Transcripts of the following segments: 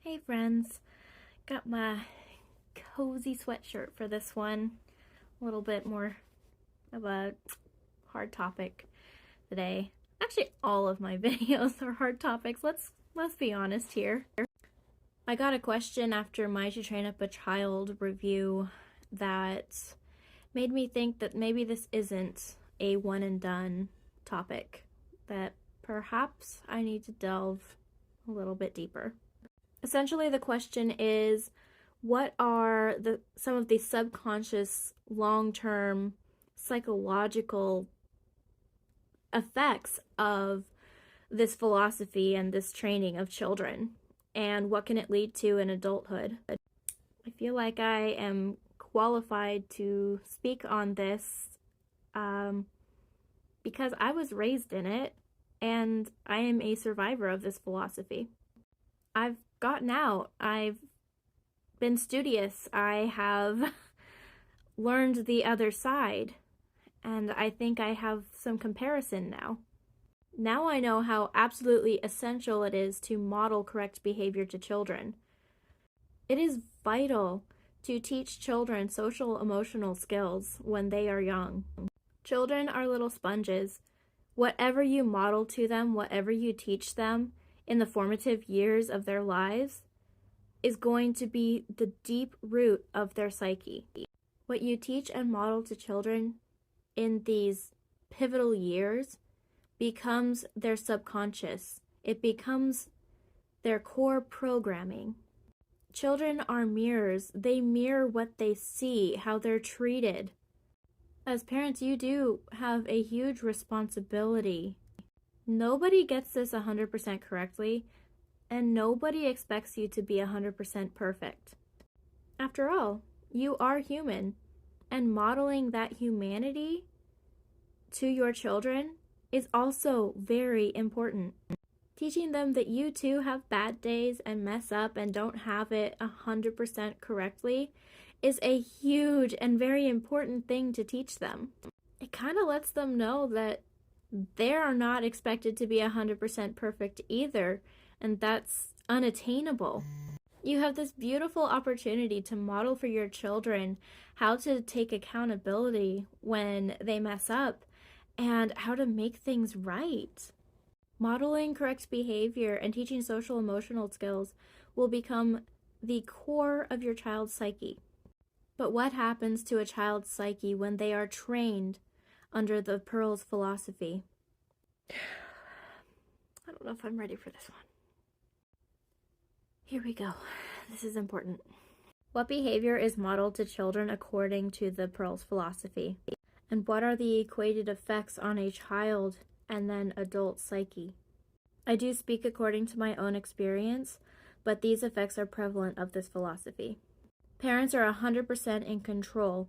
Hey friends, got my cozy sweatshirt for this one. A little bit more of a hard topic today. Actually, all of my videos are hard topics. Let's be honest here. I got a question after my To Train Up a Child review that made me think that maybe this isn't a one and done topic, that perhaps I need to delve a little bit deeper. Essentially, the question is, what are some of the subconscious long-term psychological effects of this philosophy and this training of children? And what can it lead to in adulthood? I feel like I am qualified to speak on this because I was raised in it and I am a survivor of this philosophy. I've gotten out. I've been studious. I have learned the other side, and I think I have some comparison now. Now I know how absolutely essential it is to model correct behavior to children. It is vital to teach children social emotional skills when they are young. Children are little sponges. Whatever you model to them, whatever you teach them, in the formative years of their lives is going to be the deep root of their psyche. What you teach and model to children in these pivotal years becomes their subconscious. It becomes their core programming. Children are mirrors. They mirror what they see, how they're treated. As parents, you do have a huge responsibility. Nobody gets this 100% correctly, and nobody expects you to be 100% perfect. After all, you are human, and modeling that humanity to your children is also very important. Teaching them that you too have bad days and mess up and don't have it 100% correctly is a huge and very important thing to teach them. It kind of lets them know that they are not expected to be 100% perfect either, and that's unattainable. You have this beautiful opportunity to model for your children how to take accountability when they mess up and how to make things right. Modeling correct behavior and teaching social emotional skills will become the core of your child's psyche. But what happens to a child's psyche when they are trained under the Pearl's philosophy? I don't know if I'm ready for this one. Here we go. This is important. What behavior is modeled to children according to the Pearl's philosophy? And what are the equated effects on a child and then adult psyche? I do speak according to my own experience, but these effects are prevalent of this philosophy. Parents are 100% in control.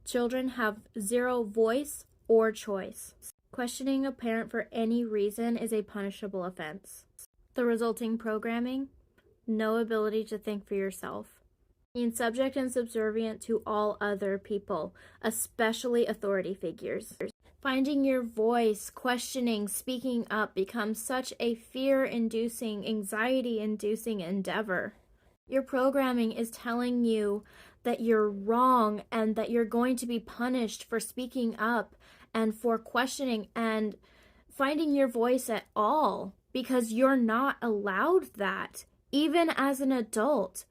Children have zero voice or choice. Questioning a parent for any reason is a punishable offense. The resulting programming: no ability to think for yourself. Being subject and subservient to all other people, especially authority figures. Finding your voice, questioning, speaking up becomes such a fear-inducing, anxiety-inducing endeavor. Your programming is telling you that you're wrong and that you're going to be punished for speaking up and for questioning and finding your voice at all, because you're not allowed that. Even as an adult,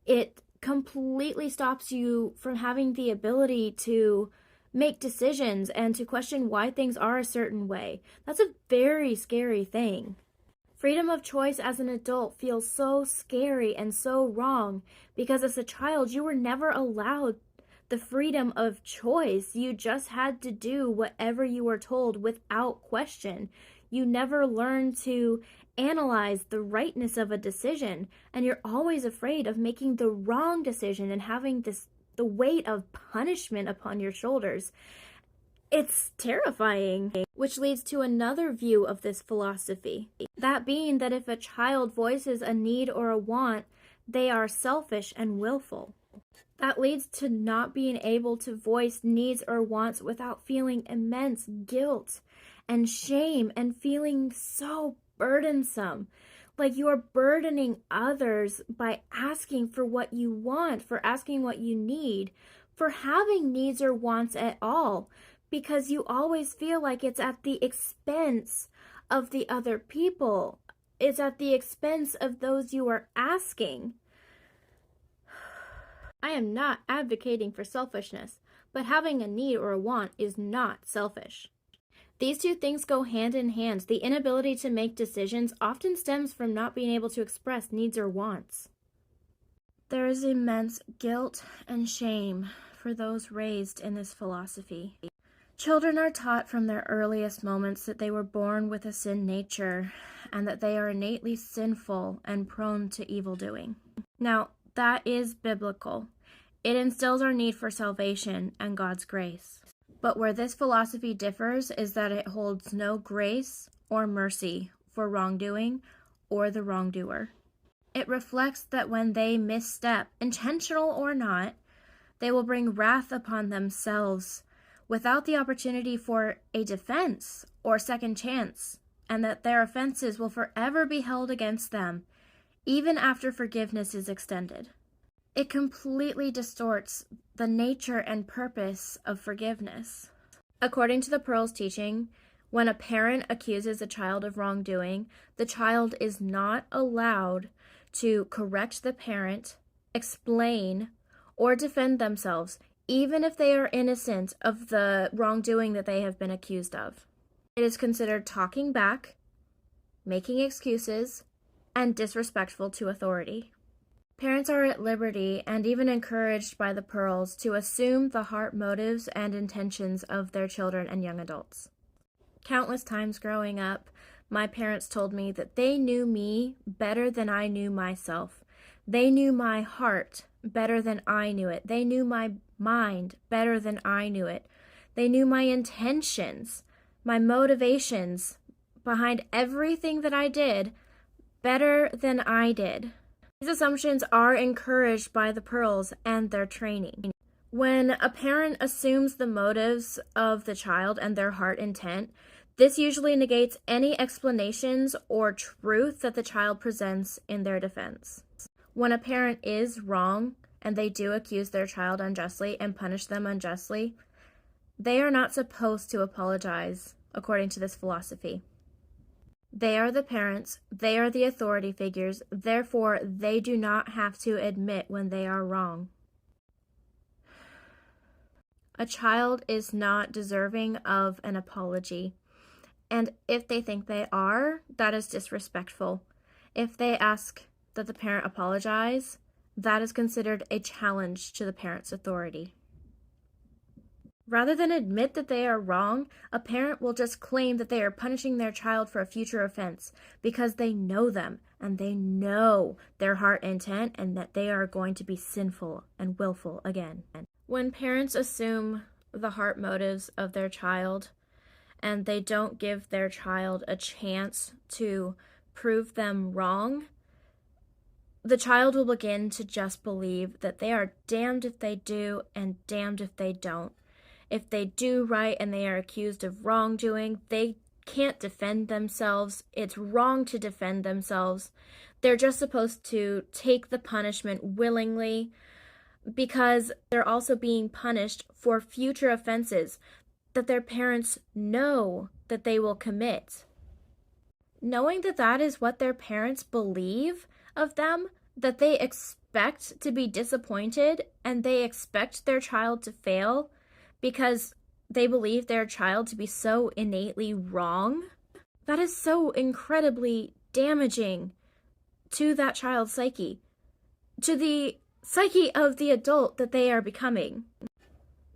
it completely stops you from having the ability to make decisions and to question why things are a certain way. That's a very scary thing. Freedom of choice as an adult feels so scary and so wrong because as a child, you were never allowed the freedom of choice. You just had to do whatever you were told without question. You never learned to analyze the rightness of a decision, and you're always afraid of making the wrong decision and having the weight of punishment upon your shoulders. It's terrifying, which leads to another view of this philosophy. That being that if a child voices a need or a want, they are selfish and willful. That leads to not being able to voice needs or wants without feeling immense guilt and shame and feeling so burdensome, Like you're burdening others by asking for what you want, for asking what you need, for having needs or wants at all, because you always feel like it's at the expense of the other people. It's at the expense of those you are asking. I am not advocating for selfishness, but having a need or a want is not selfish. These two things go hand in hand. The inability to make decisions often stems from not being able to express needs or wants. There is immense guilt and shame for those raised in this philosophy. Children are taught from their earliest moments that they were born with a sin nature and that they are innately sinful and prone to evil doing. Now, that is biblical. It instills our need for salvation and God's grace. But where this philosophy differs is that it holds no grace or mercy for wrongdoing or the wrongdoer. It reflects that when they misstep, intentional or not, they will bring wrath upon themselves without the opportunity for a defense or second chance, and that their offenses will forever be held against them, even after forgiveness is extended. It completely distorts the nature and purpose of forgiveness. According to the Pearl's teaching, when a parent accuses a child of wrongdoing, the child is not allowed to correct the parent, explain, or defend themselves, even if they are innocent of the wrongdoing that they have been accused of. It is considered talking back, making excuses, and disrespectful to authority. Parents are at liberty and even encouraged by the Pearls to assume the heart motives and intentions of their children and young adults. Countless times growing up, my parents told me that they knew me better than I knew myself. They knew my heart better than I knew it. They knew my mind better than I knew it. They knew my intentions, my motivations behind everything that I did better than I did. These assumptions are encouraged by the Pearls and their training. When a parent assumes the motives of the child and their heart intent, this usually negates any explanations or truth that the child presents in their defense. When a parent is wrong and they do accuse their child unjustly and punish them unjustly, they are not supposed to apologize, according to this philosophy. They are the parents, they are the authority figures, therefore they do not have to admit when they are wrong. A child is not deserving of an apology, and if they think they are, that is disrespectful. If they ask that the parent apologize, that is considered a challenge to the parent's authority. Rather than admit that they are wrong, a parent will just claim that they are punishing their child for a future offense because they know them and they know their heart intent and that they are going to be sinful and willful again. When parents assume the heart motives of their child and they don't give their child a chance to prove them wrong, the child will begin to just believe that they are damned if they do and damned if they don't. If they do right and they are accused of wrongdoing, they can't defend themselves. It's wrong to defend themselves. They're just supposed to take the punishment willingly because they're also being punished for future offenses that their parents know that they will commit. Knowing that that is what their parents believe of them, that they expect to be disappointed and they expect their child to fail, because they believe their child to be so innately wrong, that is so incredibly damaging to that child's psyche, to the psyche of the adult that they are becoming.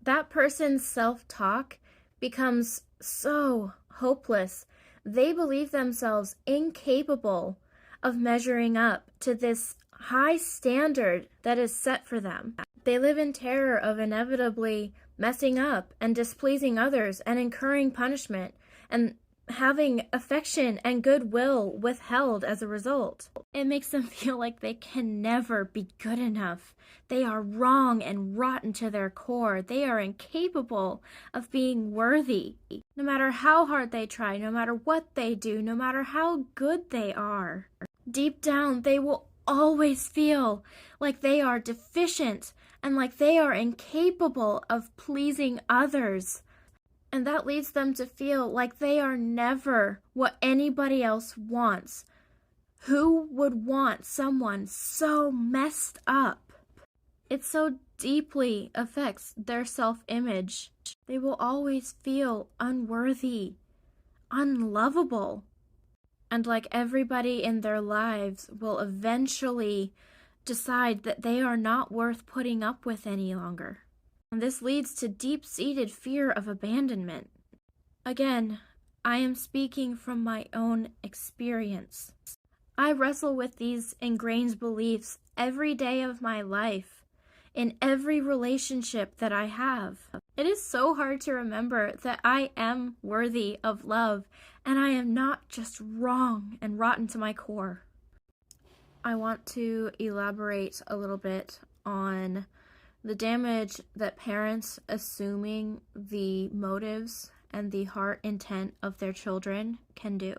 That person's self-talk becomes so hopeless. They believe themselves incapable of measuring up to this high standard that is set for them. They live in terror of inevitably messing up and displeasing others and incurring punishment and having affection and goodwill withheld as a result. It makes them feel like they can never be good enough. They are wrong and rotten to their core. They are incapable of being worthy. No matter how hard they try, no matter what they do, no matter how good they are. Deep down, they will always feel like they are deficient and like they are incapable of pleasing others. And that leads them to feel like they are never what anybody else wants. Who would want someone so messed up? It so deeply affects their self-image. They will always feel unworthy, unlovable, and like everybody in their lives will eventually decide that they are not worth putting up with any longer. And this leads to deep-seated fear of abandonment. Again, I am speaking from my own experience. I wrestle with these ingrained beliefs every day of my life, in every relationship that I have. It is so hard to remember that I am worthy of love, and I am not just wrong and rotten to my core. I want to elaborate a little bit on the damage that parents assuming the motives and the heart intent of their children can do.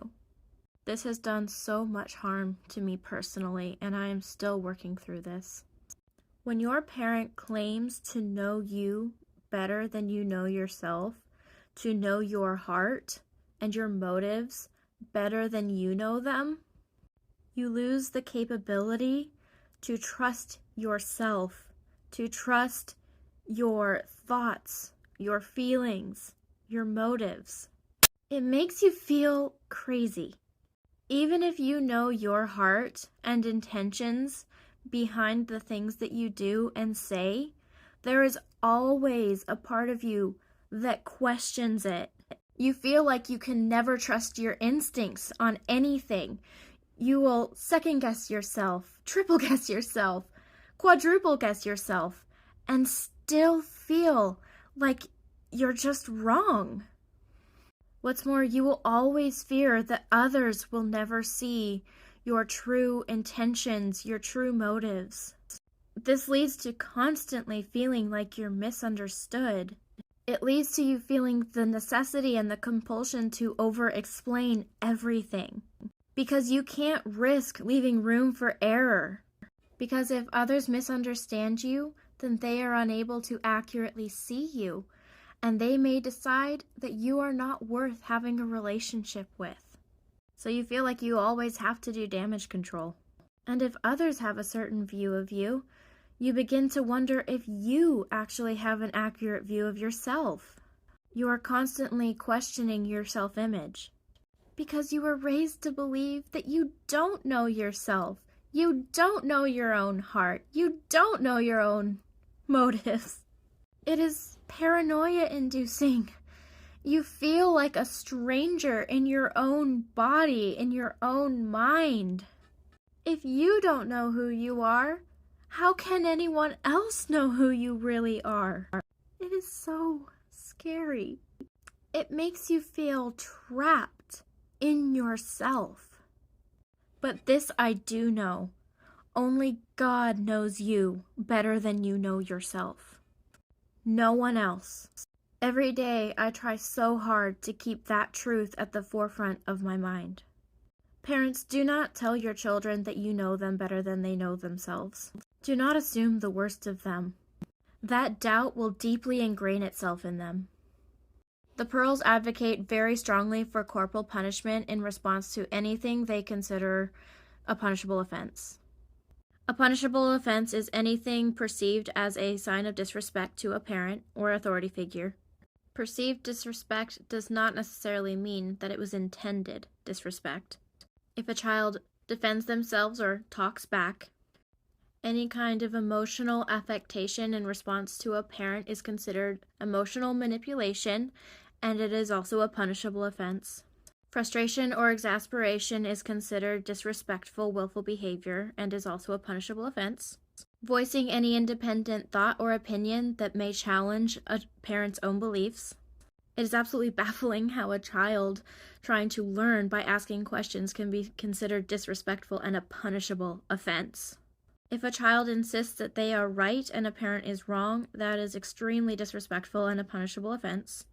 This has done so much harm to me personally, and I am still working through this. When your parent claims to know you better than you know yourself, to know your heart and your motives better than you know them, you lose the capability to trust yourself, to trust your thoughts, your feelings, your motives. It makes you feel crazy. Even if you know your heart and intentions behind the things that you do and say, there is always a part of you that questions it. You feel like you can never trust your instincts on anything. You will second guess yourself, triple guess yourself, quadruple guess yourself, and still feel like you're just wrong. What's more, you will always fear that others will never see your true intentions, your true motives. This leads to constantly feeling like you're misunderstood. It leads to you feeling the necessity and the compulsion to over-explain everything. Because you can't risk leaving room for error. Because if others misunderstand you, then they are unable to accurately see you, and they may decide that you are not worth having a relationship with. So you feel like you always have to do damage control. And if others have a certain view of you, you begin to wonder if you actually have an accurate view of yourself. You are constantly questioning your self-image because you were raised to believe that you don't know yourself. You don't know your own heart. You don't know your own motives. It is paranoia-inducing. You feel like a stranger in your own body, in your own mind. If you don't know who you are, how can anyone else know who you really are? It is so scary. It makes you feel trapped in yourself. But this I do know. Only God knows you better than you know yourself. No one else. Every day I try so hard to keep that truth at the forefront of my mind. Parents, do not tell your children that you know them better than they know themselves. Do not assume the worst of them. That doubt will deeply ingrain itself in them. The Pearls advocate very strongly for corporal punishment in response to anything they consider a punishable offense. A punishable offense is anything perceived as a sign of disrespect to a parent or authority figure. Perceived disrespect does not necessarily mean that it was intended disrespect. If a child defends themselves or talks back, any kind of emotional affectation in response to a parent is considered emotional manipulation, and it is also a punishable offense. Frustration or exasperation is considered disrespectful, willful behavior and is also a punishable offense. Voicing any independent thought or opinion that may challenge a parent's own beliefs. It is absolutely baffling how a child trying to learn by asking questions can be considered disrespectful and a punishable offense. If a child insists that they are right and a parent is wrong, that is extremely disrespectful and a punishable offense.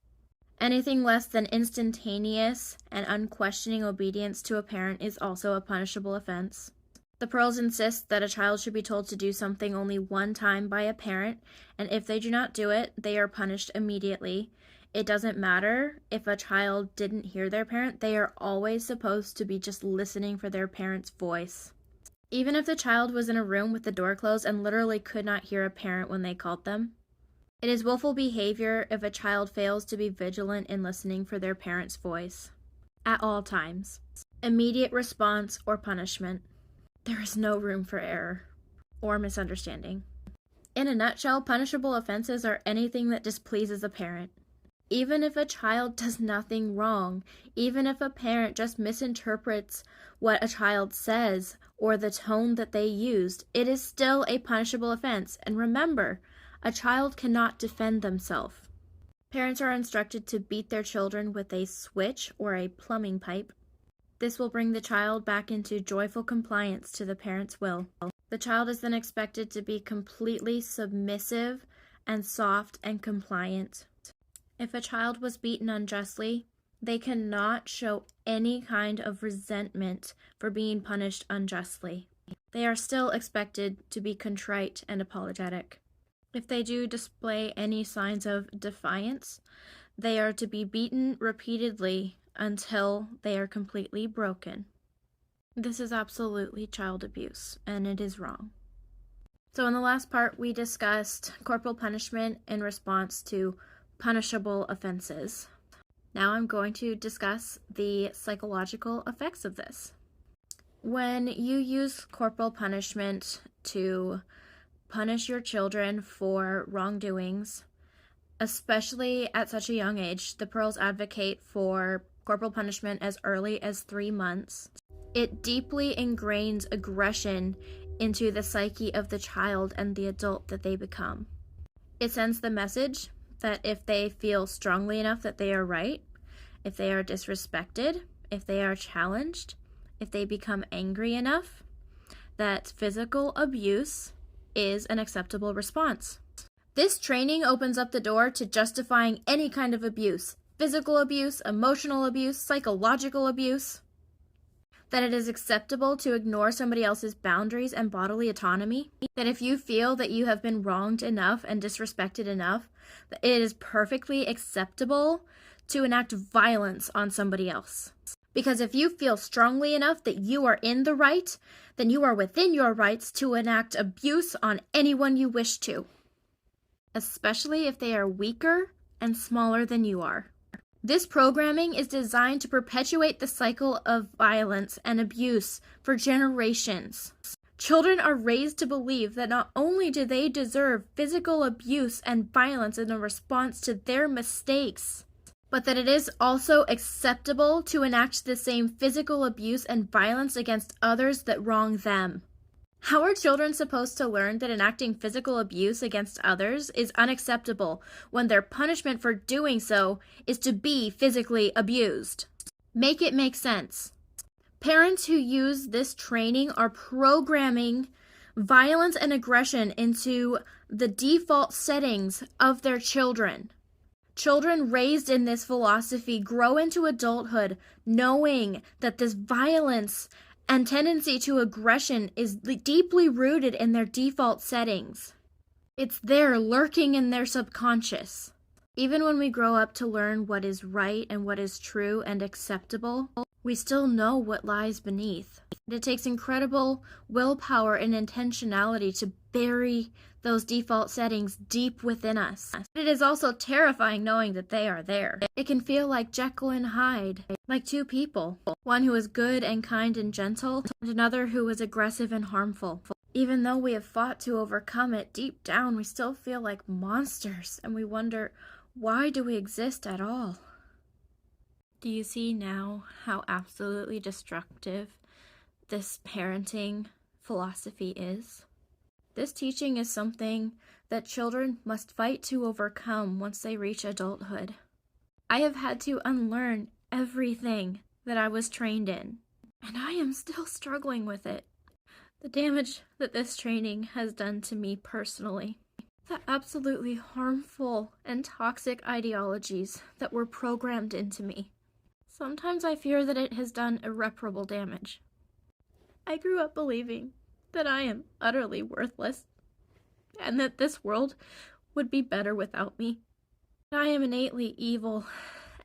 Anything less than instantaneous and unquestioning obedience to a parent is also a punishable offense. The Pearls insist that a child should be told to do something only one time by a parent, and if they do not do it, they are punished immediately. It doesn't matter if a child didn't hear their parent, they are always supposed to be just listening for their parent's voice. Even if the child was in a room with the door closed and literally could not hear a parent when they called them. It is willful behavior if a child fails to be vigilant in listening for their parent's voice. At all times. Immediate response or punishment. There is no room for error or misunderstanding. In a nutshell, punishable offenses are anything that displeases a parent. Even if a child does nothing wrong, even if a parent just misinterprets what a child says or the tone that they used, it is still a punishable offense. And remember, a child cannot defend themselves. Parents are instructed to beat their children with a switch or a plumbing pipe. This will bring the child back into joyful compliance to the parent's will. The child is then expected to be completely submissive and soft and compliant. If a child was beaten unjustly, they cannot show any kind of resentment for being punished unjustly. They are still expected to be contrite and apologetic. If they do display any signs of defiance, they are to be beaten repeatedly until they are completely broken. This is absolutely child abuse, and it is wrong. So in the last part, we discussed corporal punishment in response to punishable offenses. Now I'm going to discuss the psychological effects of this. When you use corporal punishment to punish your children for wrongdoings, especially at such a young age, the Pearls advocate for corporal punishment as early as 3 months. It deeply ingrains aggression into the psyche of the child and the adult that they become. It sends the message that if they feel strongly enough that they are right, if they are disrespected, if they are challenged, if they become angry enough, that physical abuse is an acceptable response. This training opens up the door to justifying any kind of abuse, physical abuse, emotional abuse, psychological abuse, that it is acceptable to ignore somebody else's boundaries and bodily autonomy, that if you feel that you have been wronged enough and disrespected enough, that it is perfectly acceptable to enact violence on somebody else. Because if you feel strongly enough that you are in the right, then you are within your rights to enact abuse on anyone you wish to, especially if they are weaker and smaller than you are. This programming is designed to perpetuate the cycle of violence and abuse for generations. Children are raised to believe that not only do they deserve physical abuse and violence in a response to their mistakes, but that it is also acceptable to enact the same physical abuse and violence against others that wrong them. How are children supposed to learn that enacting physical abuse against others is unacceptable when their punishment for doing so is to be physically abused? Make it make sense. Parents who use this training are programming violence and aggression into the default settings of their children. Children raised in this philosophy grow into adulthood knowing that this violence and tendency to aggression is deeply rooted in their default settings. It's there lurking in their subconscious. Even when we grow up to learn what is right and what is true and acceptable, we still know what lies beneath. It takes incredible willpower and intentionality to bury those default settings deep within us. It is also terrifying knowing that they are there. It can feel like Jekyll and Hyde, like two people, one who is good and kind and gentle, and another who is aggressive and harmful. Even though we have fought to overcome it, deep down we still feel like monsters, and we wonder, why do we exist at all? Do you see now how absolutely destructive this parenting philosophy is? This teaching is something that children must fight to overcome once they reach adulthood. I have had to unlearn everything that I was trained in, and I am still struggling with it. The damage that this training has done to me personally. The absolutely harmful and toxic ideologies that were programmed into me. Sometimes I fear that it has done irreparable damage. I grew up believing that I am utterly worthless and that this world would be better without me. I am innately evil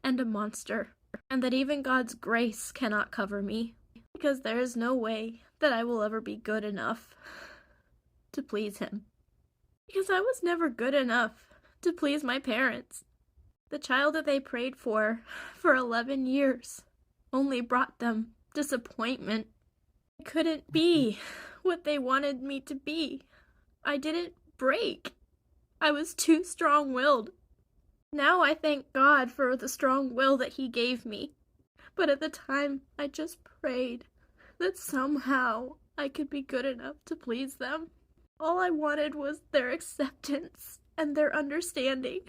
and a monster, and that even God's grace cannot cover me, because there is no way that I will ever be good enough to please Him. Because I was never good enough to please my parents. The child that they prayed for 11 years only brought them disappointment. I couldn't be what they wanted me to be. I didn't break. I was too strong-willed. Now I thank God for the strong will that He gave me. But at the time, I just prayed that somehow I could be good enough to please them. All I wanted was their acceptance and their understanding.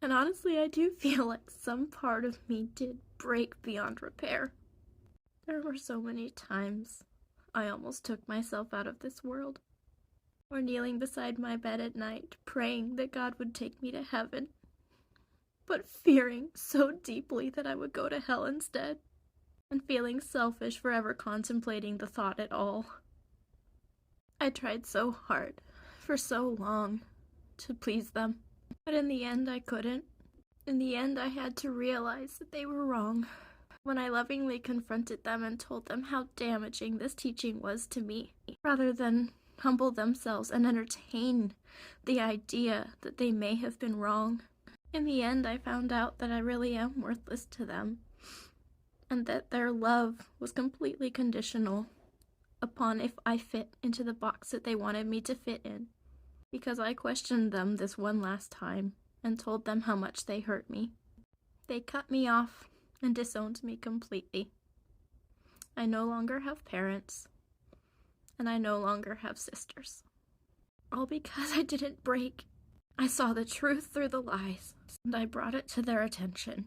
And honestly, I do feel like some part of me did break beyond repair. There were so many times I almost took myself out of this world, or kneeling beside my bed at night, praying that God would take me to heaven, but fearing so deeply that I would go to hell instead, and feeling selfish for ever contemplating the thought at all. I tried so hard, for so long, to please them, but in the end I couldn't. In the end I had to realize that they were wrong. When I lovingly confronted them and told them how damaging this teaching was to me, rather than humble themselves and entertain the idea that they may have been wrong. In the end, I found out that I really am worthless to them, and that their love was completely conditional upon if I fit into the box that they wanted me to fit in, because I questioned them this one last time and told them how much they hurt me. They cut me off and disowned me completely. I no longer have parents, and I no longer have sisters. All because I didn't break. I saw the truth through the lies, and I brought it to their attention.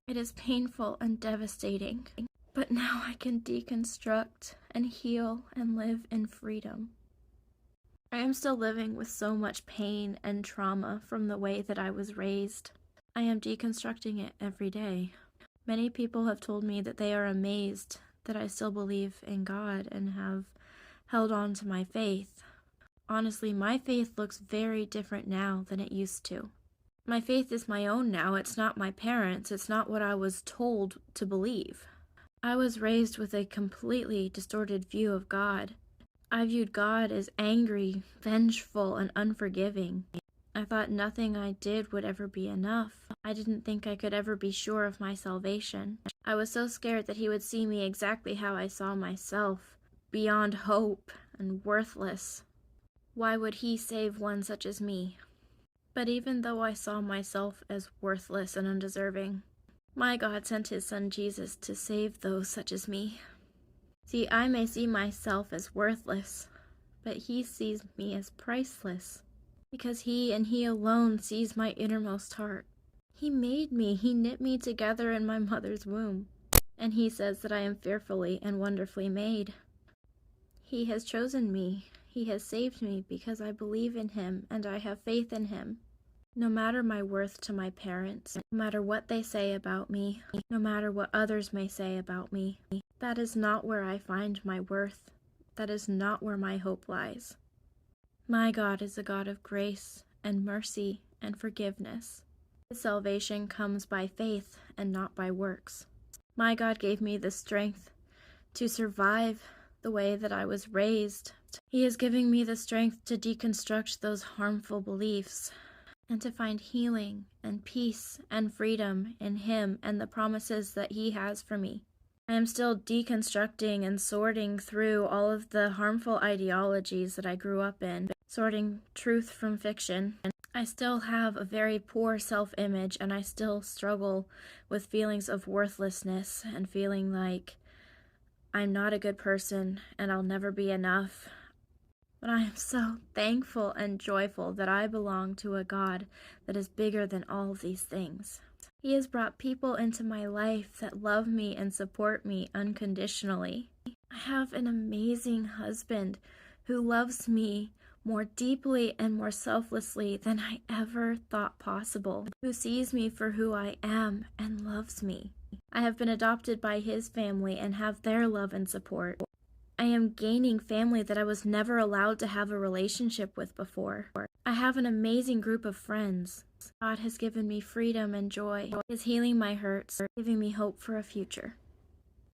It is painful and devastating, but now I can deconstruct and heal and live in freedom. I am still living with so much pain and trauma from the way that I was raised. I am deconstructing it every day. Many people have told me that they are amazed that I still believe in God and have held on to my faith. Honestly, my faith looks very different now than it used to. My faith is my own now. It's not my parents'. It's not what I was told to believe. I was raised with a completely distorted view of God. I viewed God as angry, vengeful, and unforgiving. I thought nothing I did would ever be enough. I didn't think I could ever be sure of my salvation. I was so scared that He would see me exactly how I saw myself, beyond hope and worthless. Why would He save one such as me? But even though I saw myself as worthless and undeserving, my God sent His Son Jesus to save those such as me. See, I may see myself as worthless, but He sees me as priceless, because He and He alone sees my innermost heart. He made me. He knit me together in my mother's womb, and He says that I am fearfully and wonderfully made. He has chosen me. He has saved me because I believe in Him and I have faith in Him. No matter my worth to my parents, no matter what they say about me, no matter what others may say about me, that is not where I find my worth. That is not where my hope lies. My God is a God of grace and mercy and forgiveness. His salvation comes by faith and not by works. My God gave me the strength to survive the way that I was raised. He is giving me the strength to deconstruct those harmful beliefs and to find healing and peace and freedom in Him and the promises that He has for me. I am still deconstructing and sorting through all of the harmful ideologies that I grew up in, sorting truth from fiction. I still have a very poor self-image, and I still struggle with feelings of worthlessness and feeling like I'm not a good person and I'll never be enough. But I am so thankful and joyful that I belong to a God that is bigger than all of these things. He has brought people into my life that love me and support me unconditionally. I have an amazing husband who loves me more deeply and more selflessly than I ever thought possible, who sees me for who I am and loves me. I have been adopted by his family and have their love and support. I am gaining family that I was never allowed to have a relationship with before. I have an amazing group of friends. God has given me freedom and joy. He is healing my hurts, giving me hope for a future.